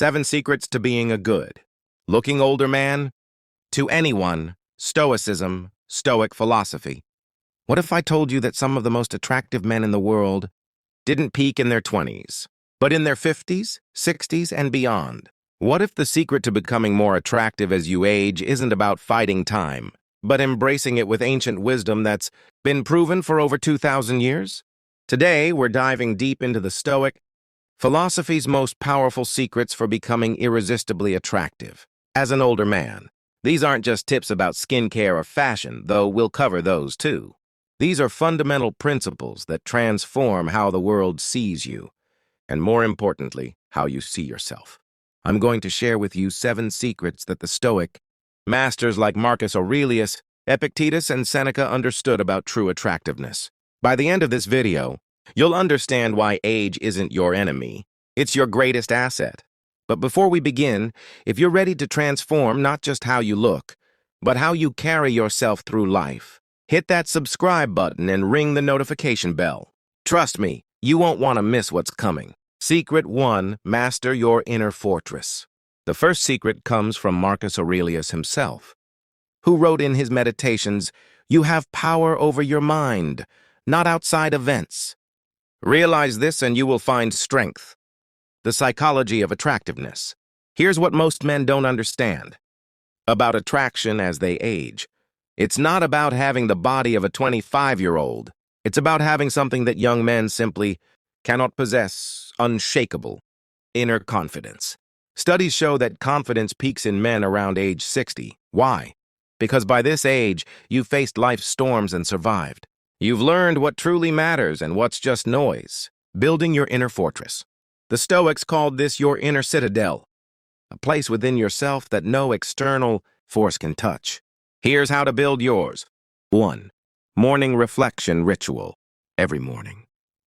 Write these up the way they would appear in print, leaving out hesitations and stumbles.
7 Secrets to Being a Good, Looking Older Man, To Anyone, Stoicism, Stoic Philosophy. What if I told you that some of the most attractive men in the world didn't peak in their 20s, but in their 50s, 60s, and beyond? What if the secret to becoming more attractive as you age isn't about fighting time, but embracing it with ancient wisdom that's been proven for over 2,000 years? Today, we're diving deep into the Stoic philosophy's most powerful secrets for becoming irresistibly attractive as an older man. These aren't just tips about skincare or fashion, though we'll cover those too. These are fundamental principles that transform how the world sees you, and more importantly, how you see yourself. I'm going to share with you 7 secrets that the Stoic masters like Marcus Aurelius, Epictetus, and Seneca understood about true attractiveness. By the end of this video, you'll understand why age isn't your enemy. It's your greatest asset. But before we begin, if you're ready to transform not just how you look, but how you carry yourself through life, hit that subscribe button and ring the notification bell. Trust me, you won't want to miss what's coming. Secret 1. Master your inner fortress. The first secret comes from Marcus Aurelius himself, who wrote in his Meditations, "You have power over your mind, not outside events. Realize this and you will find strength." The psychology of attractiveness. Here's what most men don't understand about attraction as they age. It's not about having the body of a 25-year-old. It's about having something that young men simply cannot possess: unshakeable inner confidence. Studies show that confidence peaks in men around age 60. Why? Because by this age, you've faced life's storms and survived. You've learned what truly matters and what's just noise. Building your inner fortress. The Stoics called this your inner citadel, a place within yourself that no external force can touch. Here's how to build yours. 1. Morning reflection ritual. Every morning,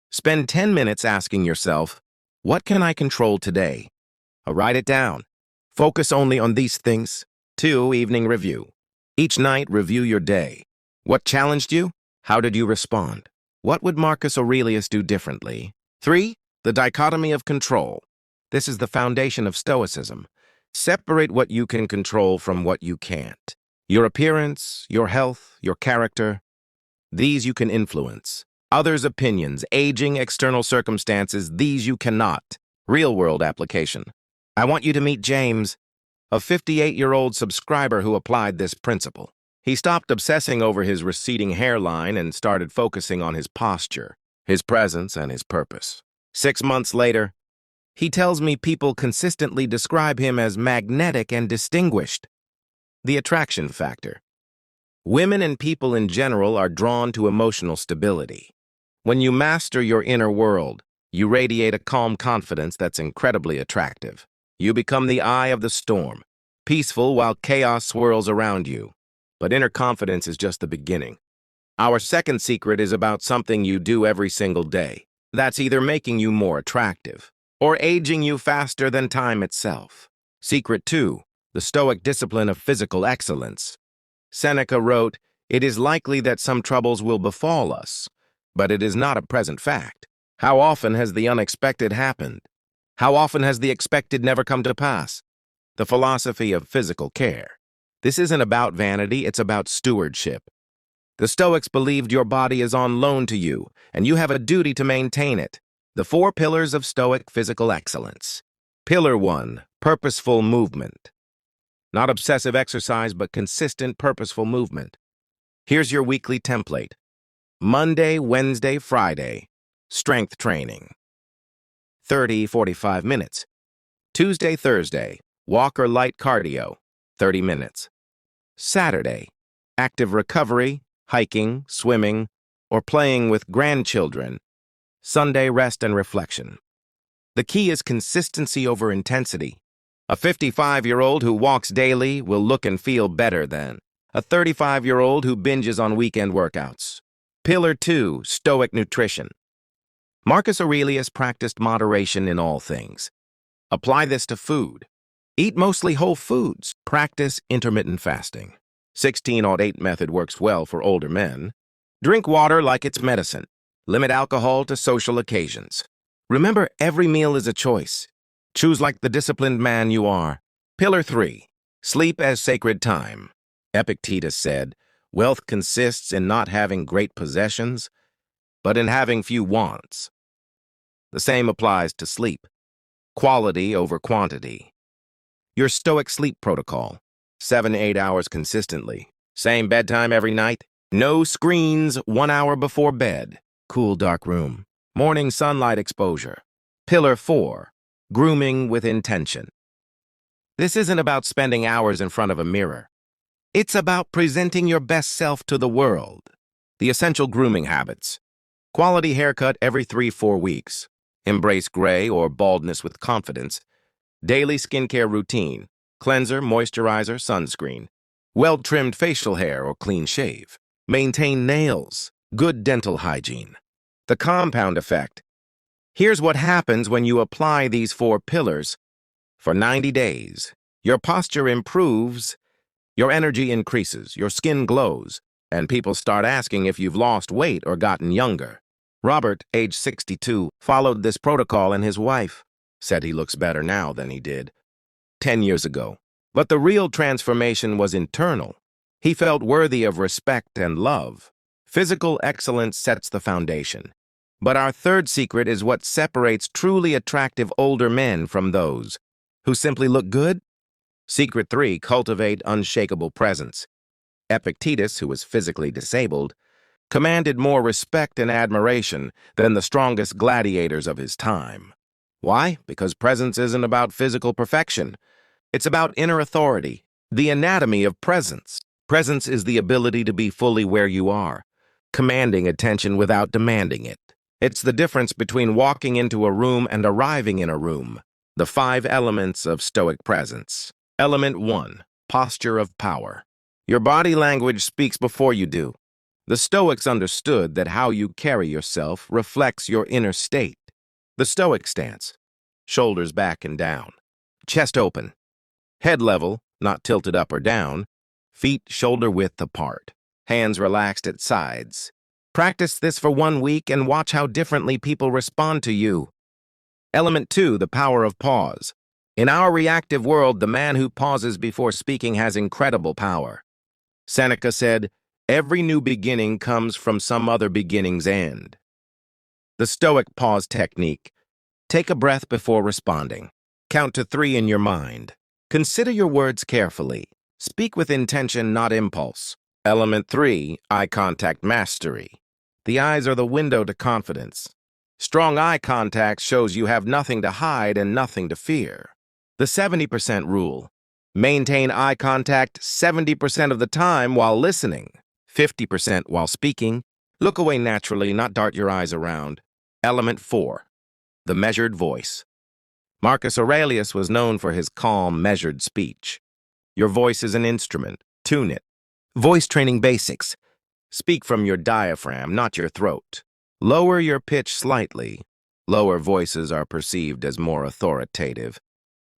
spend 10 minutes asking yourself, what can I control today? Write it down. Focus only on these things. 2. Evening review. Each night, review your day. What challenged you? How did you respond? What would Marcus Aurelius do differently? 3. The dichotomy of control. This is the foundation of Stoicism. Separate what you can control from what you can't. Your appearance, your health, your character. These you can influence. Others' opinions, aging, external circumstances, these you cannot. Real-world application. I want you to meet James, a 58-year-old subscriber who applied this principle. He stopped obsessing over his receding hairline and started focusing on his posture, his presence, and his purpose. 6 months later, he tells me people consistently describe him as magnetic and distinguished. The attraction factor. Women and people in general are drawn to emotional stability. When you master your inner world, you radiate a calm confidence that's incredibly attractive. You become the eye of the storm, peaceful while chaos swirls around you. But inner confidence is just the beginning. Our second secret is about something you do every single day. That's either making you more attractive or aging you faster than time itself. Secret 2. The Stoic discipline of physical excellence. Seneca wrote, "It is likely that some troubles will befall us, but it is not a present fact." How often has the unexpected happened? How often has the expected never come to pass? The philosophy of physical care. This isn't about vanity, it's about stewardship. The Stoics believed your body is on loan to you, and you have a duty to maintain it. The 4 pillars of Stoic physical excellence. Pillar 1. Purposeful movement. Not obsessive exercise, but consistent, purposeful movement. Here's your weekly template. Monday, Wednesday, Friday. Strength training. 30-45 minutes. Tuesday, Thursday. Walk or light cardio. 30 minutes. Saturday. Active recovery, hiking, swimming, or playing with grandchildren. Sunday, rest and reflection. The key is consistency over intensity. A 55-year-old who walks daily will look and feel better than a 35-year-old who binges on weekend workouts. Pillar 2. Stoic nutrition. Marcus Aurelius practiced moderation in all things. Apply this to food. Eat mostly whole foods. Practice intermittent fasting. 16-8 method works well for older men. Drink water like it's medicine. Limit alcohol to social occasions. Remember, every meal is a choice. Choose like the disciplined man you are. Pillar 3. Sleep as sacred time. Epictetus said, "Wealth consists in not having great possessions, but in having few wants." The same applies to sleep. Quality over quantity. Your Stoic sleep protocol. 7 to 8 hours consistently. Same bedtime every night. No screens 1 hour before bed. Cool dark room. Morning sunlight exposure. Pillar 4. Grooming with intention. This isn't about spending hours in front of a mirror. It's about presenting your best self to the world. The essential grooming habits. Quality haircut every 3-4 weeks. Embrace gray or baldness with confidence. Daily skincare routine. Cleanser, moisturizer, sunscreen. Well-trimmed facial hair or clean shave. Maintain nails. Good dental hygiene. The compound effect. Here's what happens when you apply these 4 pillars. For 90 days, your posture improves, your energy increases, your skin glows, and people start asking if you've lost weight or gotten younger. Robert, age 62, followed this protocol, and his wife said he looks better now than he did 10 years ago. But the real transformation was internal. He felt worthy of respect and love. Physical excellence sets the foundation. But our third secret is what separates truly attractive older men from those who simply look good. Secret 3, cultivate unshakable presence. Epictetus, who was physically disabled, commanded more respect and admiration than the strongest gladiators of his time. Why? Because presence isn't about physical perfection. It's about inner authority, the anatomy of presence. Presence is the ability to be fully where you are, commanding attention without demanding it. It's the difference between walking into a room and arriving in a room. The 5 elements of Stoic presence. Element 1, posture of power. Your body language speaks before you do. The Stoics understood that how you carry yourself reflects your inner state. The Stoic stance. Shoulders back and down. Chest open. Head level, not tilted up or down. Feet shoulder width apart. Hands relaxed at sides. Practice this for 1 week and watch how differently people respond to you. Element 2, the power of pause. In our reactive world, the man who pauses before speaking has incredible power. Seneca said, "Every new beginning comes from some other beginning's end." The Stoic pause technique. Take a breath before responding. Count to 3 in your mind. Consider your words carefully. Speak with intention, not impulse. Element 3, eye contact mastery. The eyes are the window to confidence. Strong eye contact shows you have nothing to hide and nothing to fear. The 70% rule. Maintain eye contact 70% of the time while listening, 50% while speaking. Look away naturally, not dart your eyes around. Element 4. The measured voice. Marcus Aurelius was known for his calm, measured speech. Your voice is an instrument. Tune it. Voice training basics. Speak from your diaphragm, not your throat. Lower your pitch slightly. Lower voices are perceived as more authoritative.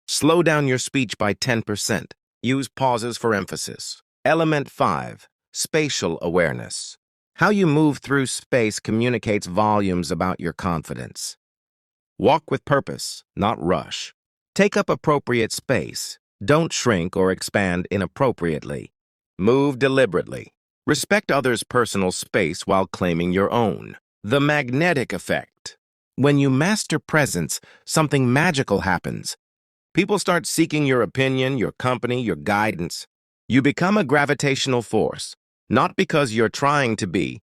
Slow down your speech by 10%. Use pauses for emphasis. Element 5. Spatial awareness. How you move through space communicates volumes about your confidence. Walk with purpose, not rush. Take up appropriate space. Don't shrink or expand inappropriately. Move deliberately. Respect others' personal space while claiming your own. The magnetic effect. When you master presence, something magical happens. People start seeking your opinion, your company, your guidance. You become a gravitational force, not because you're trying to be,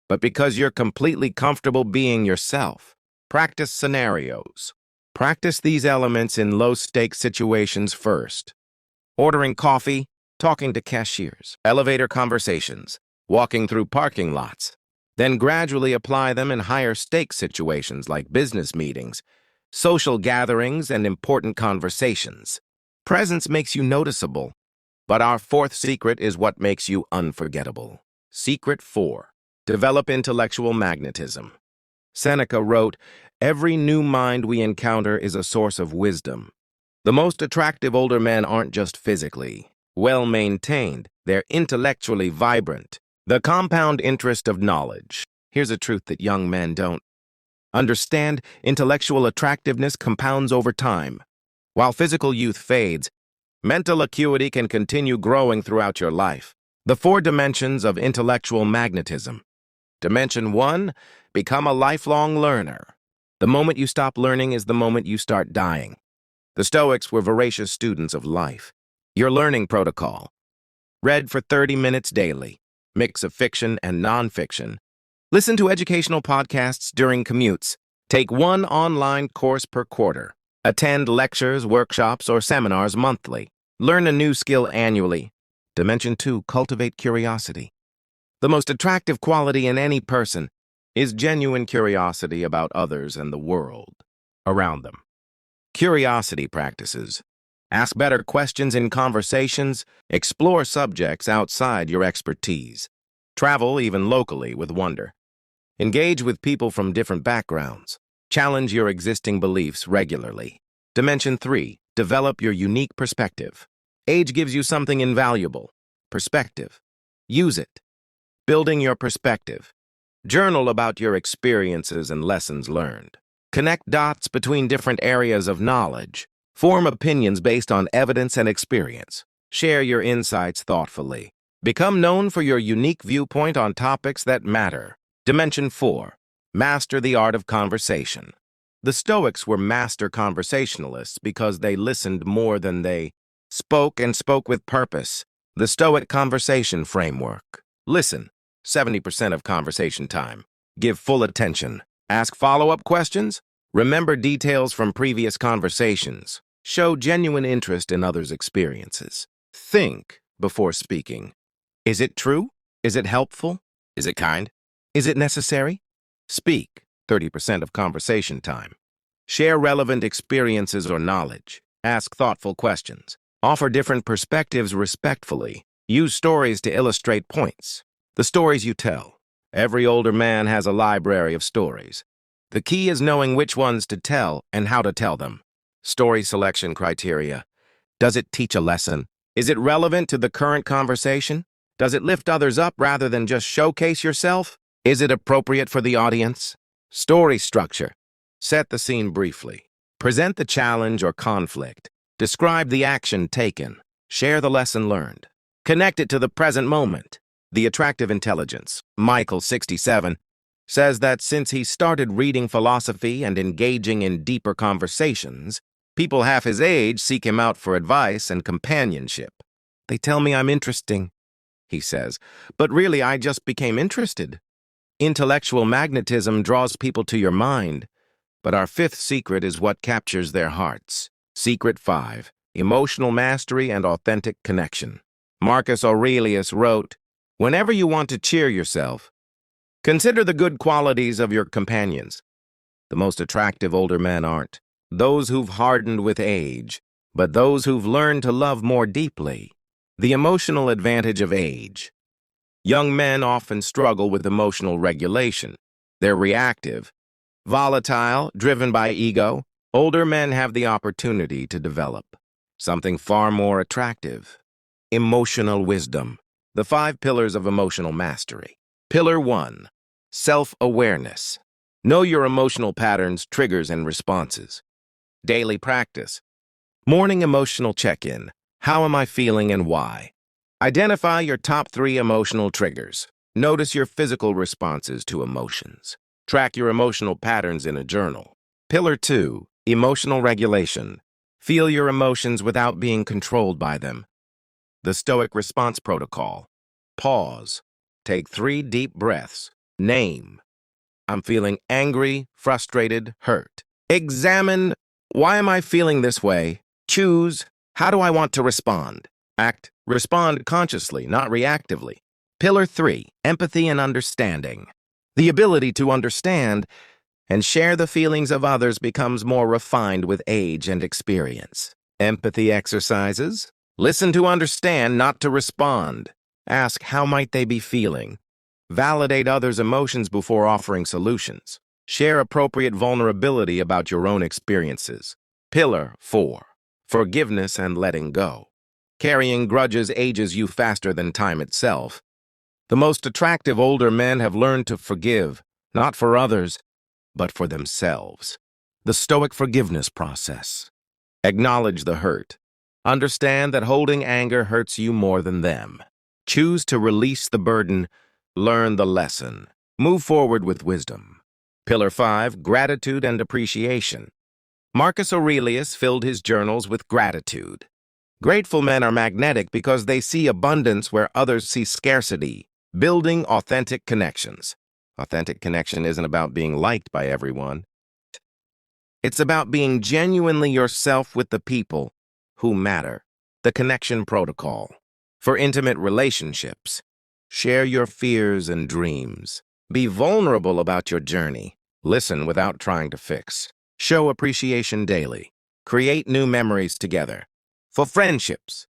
but because you're completely comfortable being yourself. Practice scenarios. Practice these elements in low-stakes situations first. Ordering coffee, talking to cashiers, elevator conversations, walking through parking lots. Then gradually apply them in higher-stakes situations like business meetings, social gatherings, and important conversations. Presence makes you noticeable, but our 4th secret is what makes you unforgettable. Secret 4. Develop intellectual magnetism. Seneca wrote, "Every new mind we encounter is a source of wisdom." The most attractive older men aren't just physically well-maintained, they're intellectually vibrant. The compound interest of knowledge. Here's a truth that young men don't understand. Intellectual attractiveness compounds over time. While physical youth fades, mental acuity can continue growing throughout your life. The 4 dimensions of intellectual magnetism. Dimension 1, become a lifelong learner. The moment you stop learning is the moment you start dying. The Stoics were voracious students of life. Your learning protocol. Read for 30 minutes daily. Mix of fiction and nonfiction. Listen to educational podcasts during commutes. Take 1 online course per quarter. Attend lectures, workshops, or seminars monthly. Learn a new skill annually. Dimension 2, cultivate curiosity. The most attractive quality in any person is genuine curiosity about others and the world around them. Curiosity practices. Ask better questions in conversations. Explore subjects outside your expertise. Travel, even locally, with wonder. Engage with people from different backgrounds. Challenge your existing beliefs regularly. Dimension 3, develop your unique perspective. Age gives you something invaluable. Perspective. Use it. Building your perspective. Journal about your experiences and lessons learned. Connect dots between different areas of knowledge. Form opinions based on evidence and experience. Share your insights thoughtfully. Become known for your unique viewpoint on topics that matter. Dimension 4, master the art of conversation. The Stoics were master conversationalists because they listened more than they spoke, and spoke with purpose. The Stoic conversation framework. Listen, 70% of conversation time. Give full attention. Ask follow-up questions. Remember details from previous conversations. Show genuine interest in others' experiences. Think before speaking. Is it true? Is it helpful? Is it kind? Is it necessary? Speak, 30% of conversation time. Share relevant experiences or knowledge. Ask thoughtful questions. Offer different perspectives respectfully. Use stories to illustrate points. The stories you tell. Every older man has a library of stories. The key is knowing which ones to tell and how to tell them. Story selection criteria. Does it teach a lesson? Is it relevant to the current conversation? Does it lift others up rather than just showcase yourself? Is it appropriate for the audience? Story structure. Set the scene briefly. Present the challenge or conflict. Describe the action taken. Share the lesson learned. Connect it to the present moment. The attractive intelligence. Michael, 67, says that since he started reading philosophy and engaging in deeper conversations, people half his age seek him out for advice and companionship. They tell me I'm interesting, he says, but really I just became interested. Intellectual magnetism draws people to your mind, but our 5th secret is what captures their hearts. Secret 5, emotional mastery and authentic connection. Marcus Aurelius wrote, "Whenever you want to cheer yourself, consider the good qualities of your companions. The most attractive older men aren't those who've hardened with age, but those who've learned to love more deeply." The emotional advantage of age. Young men often struggle with emotional regulation. They're reactive, volatile, driven by ego. Older men have the opportunity to develop something far more attractive. Emotional wisdom. The 5 pillars of emotional mastery. Pillar 1, self-awareness. Know your emotional patterns, triggers, and responses. Daily practice. Morning emotional check-in. How am I feeling and why? Identify your top 3 emotional triggers. Notice your physical responses to emotions. Track your emotional patterns in a journal. Pillar 2, emotional regulation. Feel your emotions without being controlled by them. The Stoic response protocol. Pause. Take 3 deep breaths. Name. I'm feeling angry, frustrated, hurt. Examine, why am I feeling this way? Choose, how do I want to respond? Act. Respond consciously, not reactively. Pillar 3, empathy and understanding. The ability to understand and share the feelings of others becomes more refined with age and experience. Empathy exercises. Listen to understand, not to respond. Ask, how might they be feeling? Validate others' emotions before offering solutions. Share appropriate vulnerability about your own experiences. Pillar 4, forgiveness and letting go. Carrying grudges ages you faster than time itself. The most attractive older men have learned to forgive, not for others, but for themselves. The Stoic forgiveness process. Acknowledge the hurt. Understand that holding anger hurts you more than them. Choose to release the burden. Learn the lesson. Move forward with wisdom. Pillar 5, gratitude and appreciation. Marcus Aurelius filled his journals with gratitude. Grateful men are magnetic because they see abundance where others see scarcity, building authentic connections. Authentic connection isn't about being liked by everyone. It's about being genuinely yourself with the people who matter. The connection protocol. For intimate relationships, share your fears and dreams. Be vulnerable about your journey. Listen without trying to fix. Show appreciation daily. Create new memories together. For friendships,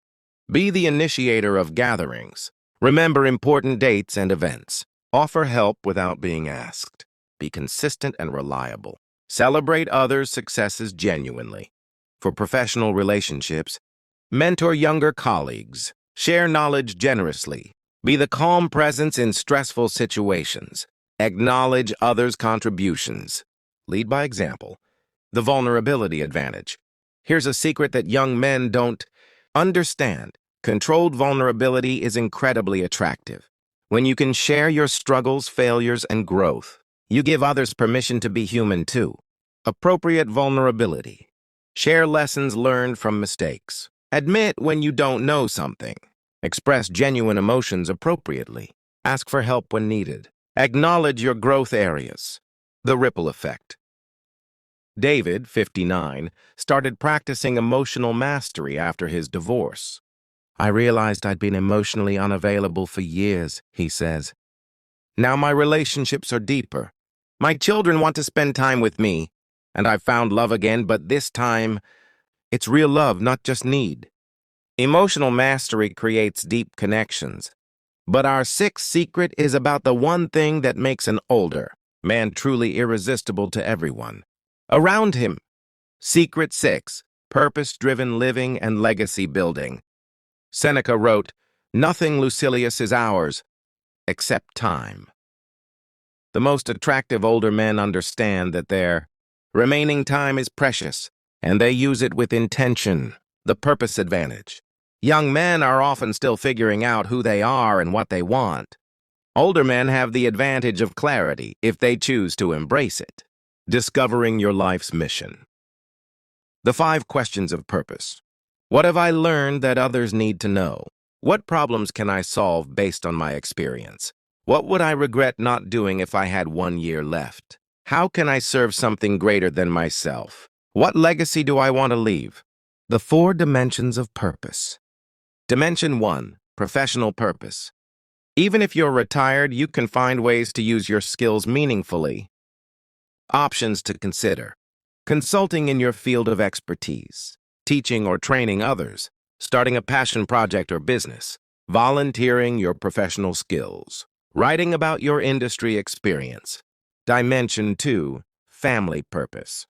be the initiator of gatherings. Remember important dates and events. Offer help without being asked. Be consistent and reliable. Celebrate others' successes genuinely. For professional relationships, mentor younger colleagues. Share knowledge generously. Be the calm presence in stressful situations. Acknowledge others' contributions. Lead by example. The vulnerability advantage. Here's a secret that young men don't understand. Controlled vulnerability is incredibly attractive. When you can share your struggles, failures, and growth, you give others permission to be human too. Appropriate vulnerability. Share lessons learned from mistakes. Admit when you don't know something. Express genuine emotions appropriately. Ask for help when needed. Acknowledge your growth areas. The ripple effect. David, 59, started practicing emotional mastery after his divorce. I realized I'd been emotionally unavailable for years, he says. Now my relationships are deeper. My children want to spend time with me, and I've found love again, but this time, it's real love, not just need. Emotional mastery creates deep connections. But our sixth secret is about the one thing that makes an older man truly irresistible to everyone around him. Secret 6, purpose-driven living and legacy building. Seneca wrote, "Nothing, Lucilius, is ours, except time." The most attractive older men understand that their remaining time is precious, and they use it with intention, the purpose advantage. Young men are often still figuring out who they are and what they want. Older men have the advantage of clarity if they choose to embrace it. Discovering your life's mission. The 5 questions of purpose. What have I learned that others need to know? What problems can I solve based on my experience? What would I regret not doing if I had 1 year left? How can I serve something greater than myself? What legacy do I want to leave? The 4 dimensions of purpose. Dimension 1, professional purpose. Even if you're retired, you can find ways to use your skills meaningfully. Options to consider. Consulting in your field of expertise. Teaching or training others. Starting a passion project or business. Volunteering your professional skills. Writing about your industry experience. Dimension 2, family purpose.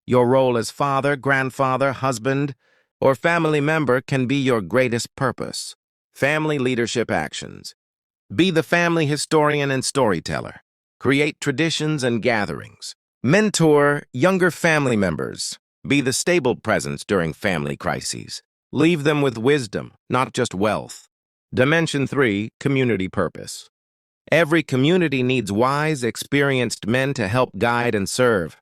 Your role as father, grandfather, husband, or family member can be your greatest purpose. Family leadership actions. Be the family historian and storyteller. Create traditions and gatherings. Mentor younger family members. Be the stable presence during family crises. Leave them with wisdom, not just wealth. Dimension 3, community purpose. Every community needs wise, experienced men to help guide and serve.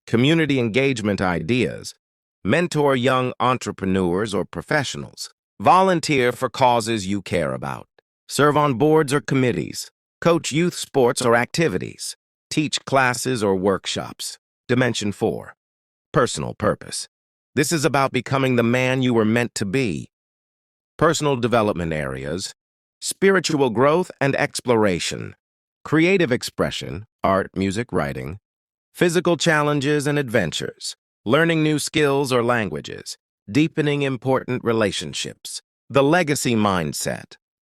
Community engagement ideas. Mentor young entrepreneurs or professionals. Volunteer for causes you care about. Serve on boards or committees. Coach youth sports or activities. Teach classes or workshops. Dimension 4, personal purpose. This is about becoming the man you were meant to be. Personal development areas. Spiritual growth and exploration. Creative expression, art, music, writing. Physical challenges and adventures. Learning new skills or languages. Deepening important relationships. The legacy mindset.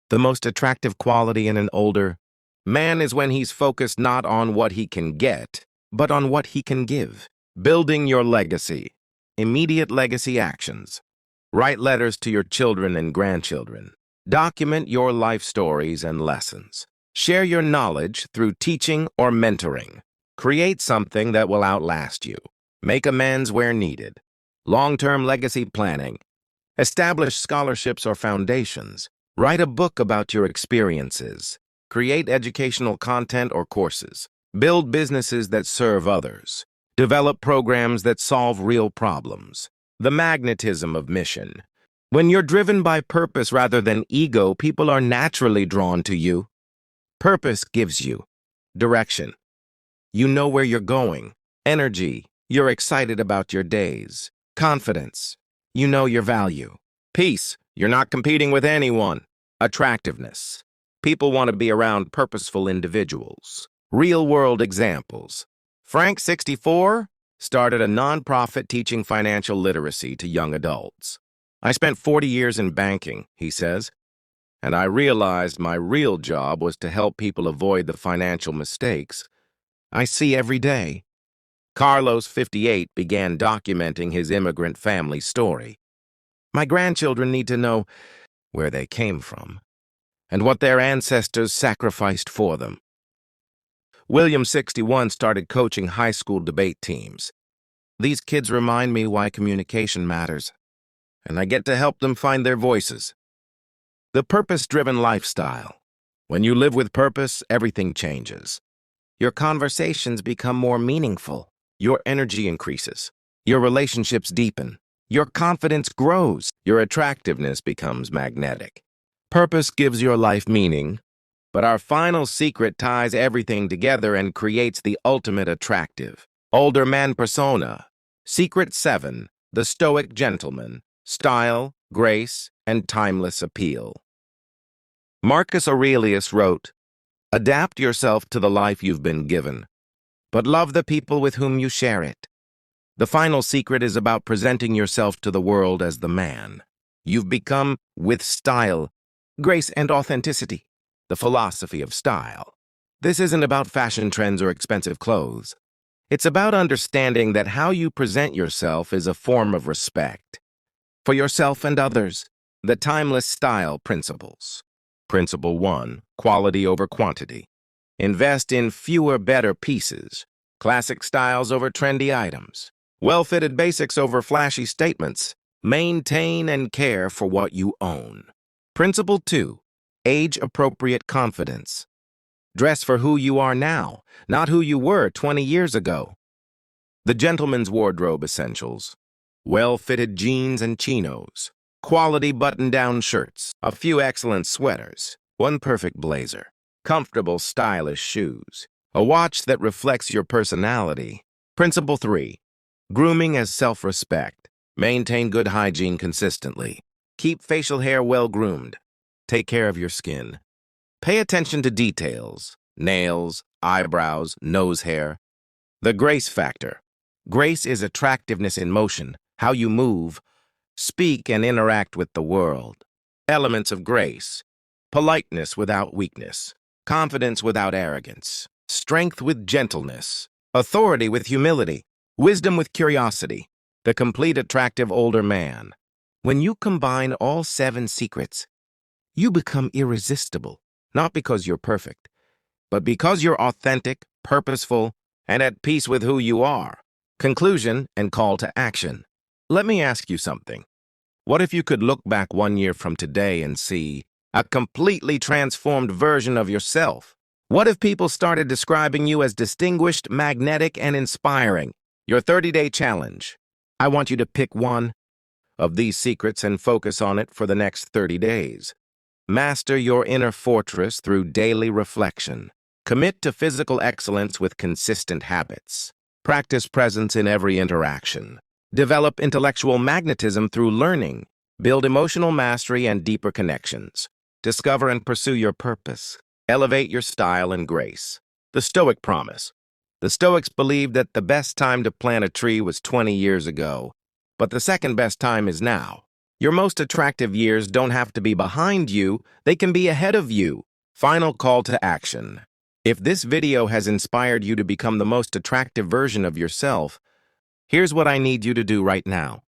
The most attractive quality in an older man is when he's focused not on what he can get, but on what he can give. Building your legacy. Immediate legacy actions. Write letters to your children and grandchildren. Document your life stories and lessons. Share your knowledge through teaching or mentoring. Create something that will outlast you. Make amends where needed. long-term legacy planning, establish scholarships or foundations, write a book about your experiences, create educational content or courses, build businesses that serve others, develop programs that solve real problems. The magnetism of mission. When you're driven by purpose rather than ego, people are naturally drawn to you. Purpose gives you direction. You know where you're going. Energy. You're excited about your days. Confidence. You know your value. Peace. You're not competing with anyone. Attractiveness. People want to be around purposeful individuals. Real-world examples. Frank, 64, started a nonprofit teaching financial literacy to young adults. I spent 40 years in banking, he says, and I realized my real job was to help people avoid the financial mistakes I see every day. Carlos, 58, began documenting his immigrant family story. My grandchildren need to know where they came from and what their ancestors sacrificed for them. William, 61, started coaching high school debate teams. These kids remind me why communication matters, and I get to help them find their voices. The purpose-driven lifestyle. When you live with purpose, everything changes. Your conversations become more meaningful. Your energy increases. Your relationships deepen. Your confidence grows. Your attractiveness becomes magnetic. Purpose gives your life meaning, but our final secret ties everything together and creates the ultimate attractive. Older man persona. Secret 7. The Stoic gentleman. Style, grace, and timeless appeal. Marcus Aurelius wrote, "Adapt yourself to the life you've been given, but love the people with whom you share it." The final secret is about presenting yourself to the world as the man you've become with style, grace, and authenticity. The philosophy of style. This isn't about fashion trends or expensive clothes. It's about understanding that how you present yourself is a form of respect for yourself and others. The timeless style principles. Principle 1, quality over quantity. Invest in fewer, better pieces. Classic styles over trendy items. Well-fitted basics over flashy statements. Maintain and care for what you own. Principle 2, age-appropriate confidence. Dress for who you are now, not who you were 20 years ago. The gentleman's wardrobe essentials. Well-fitted jeans and chinos. Quality button-down shirts. A few excellent sweaters. One perfect blazer. Comfortable, stylish shoes. A watch that reflects your personality. Principle 3, grooming as self-respect. Maintain good hygiene consistently. Keep facial hair well-groomed. Take care of your skin. Pay attention to details. Nails, eyebrows, nose hair. The grace factor. Grace is attractiveness in motion, how you move, speak, and interact with the world. Elements of grace. Politeness without weakness. Confidence without arrogance. Strength with gentleness. Authority with humility. Wisdom with curiosity. The complete attractive older man. When you combine all 7 secrets, you become irresistible, not because you're perfect, but because you're authentic, purposeful, and at peace with who you are. Conclusion and call to action. Let me ask you something. What if you could look back 1 year from today and see a completely transformed version of yourself? What if people started describing you as distinguished, magnetic, and inspiring? Your 30-day challenge. I want you to pick one of these secrets and focus on it for the next 30 days. Master your inner fortress through daily reflection. Commit to physical excellence with consistent habits. Practice presence in every interaction. Develop intellectual magnetism through learning. Build emotional mastery and deeper connections. Discover and pursue your purpose. Elevate your style and grace. The Stoic promise. The Stoics believed that the best time to plant a tree was 20 years ago, but the second best time is now. Your most attractive years don't have to be behind you, they can be ahead of you. Final call to action. If this video has inspired you to become the most attractive version of yourself, here's what I need you to do right now.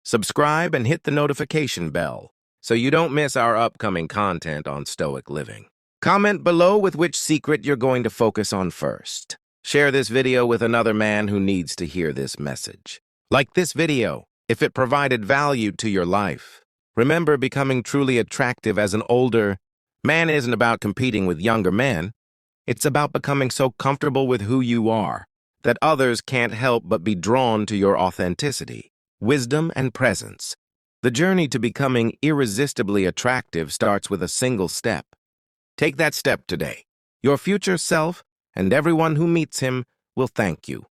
Subscribe and hit the notification bell so you don't miss our upcoming content on Stoic living. Comment below with which secret you're going to focus on first. Share this video with another man who needs to hear this message. Like this video if it provided value to your life. Remember, becoming truly attractive as an older man isn't about competing with younger men. It's about becoming so comfortable with who you are that others can't help but be drawn to your authenticity, wisdom, and presence. The journey to becoming irresistibly attractive starts with a single step. Take that step today. Your future self and everyone who meets him will thank you.